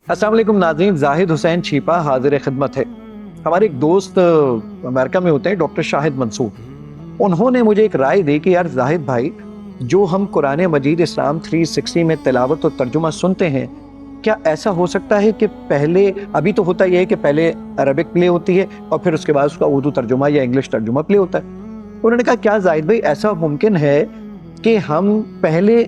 अस्सलाम वालेकुम नाज़रीन, जाहिद हुसैन छीपा हाजिर खिदमत है। हमारे एक दोस्त अमेरिका में होते हैं, डॉक्टर शाहिद मंसूर। उन्होंने मुझे एक राय दी कि यार जाहिद भाई, जो हम कुरान मजीद इस्लाम 360 में तिलावत और तर्जुमा सुनते हैं, क्या ऐसा हो सकता है कि पहले, अभी तो होता यह है कि पहले अरबिक प्ले होती है और फिर उसके बाद उसका उर्दू तर्जुमा या इंग्लिश तर्जुमा प्ले होता है। उन्होंने कहा क्या जाहिद भाई ऐसा मुमकिन है कि हम पहले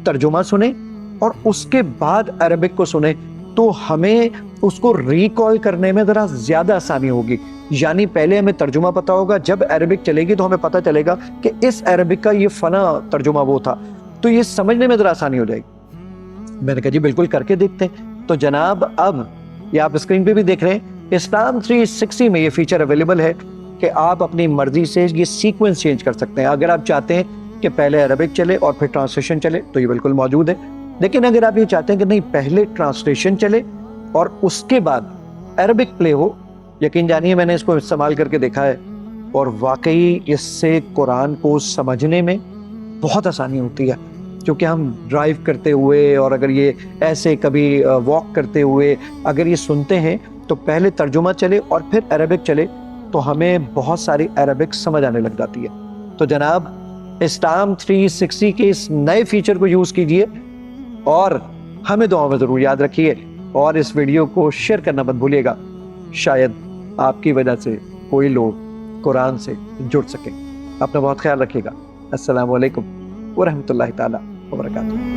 तर्जुमा सुने और उसके बाद अरबिक को सुने, तो हमें उसको रिकॉल करने में ज़रा ज़्यादा आसानी होगी। यानी पहले हमें तर्जुमा पता होगा, जब अरबिक चलेगी तो हमें पता चलेगा कि इस अरबिक का ये फना तर्जुमा वो था, तो ये समझने में ज़रा आसानी हो जाएगी। मैंने कहा जी बिल्कुल करके देखते हैं। तो जनाब अब ये आप स्क्रीन पे भी देख रहे हैं, इस्लाम 360 में ये फीचर अवेलेबल है कि आप अपनी मर्जी से ये सीक्वेंस चेंज कर सकते हैं। अगर आप चाहते हैं कि पहले अरबिक चले और फिर ट्रांसलेशन चले तो ये बिल्कुल मौजूद है, लेकिन अगर आप ये चाहते हैं कि नहीं पहले ट्रांसलेशन चले और उसके बाद अरबिक प्ले हो, यकीन जानिए मैंने इसको इस्तेमाल करके देखा है और वाकई इससे कुरान को समझने में बहुत आसानी होती है। क्योंकि हम ड्राइव करते हुए और अगर ये ऐसे कभी वॉक करते हुए अगर ये सुनते हैं तो पहले तर्जुमा चले और फिर अरबिक चले तो हमें बहुत सारी अरबिक समझ आने लग जाती है। तो जनाब इस्लाम 360 के इस नए फीचर को यूज़ कीजिए और हमें दुआ में ज़रूर याद रखिए और इस वीडियो को शेयर करना मत भूलिएगा। शायद आपकी वजह से कोई लोग कुरान से जुड़ सके। अपना बहुत ख्याल रखिएगा। अस्सलाम वालेकुम व रहमतुल्लाहि ताला व बरकातुहू।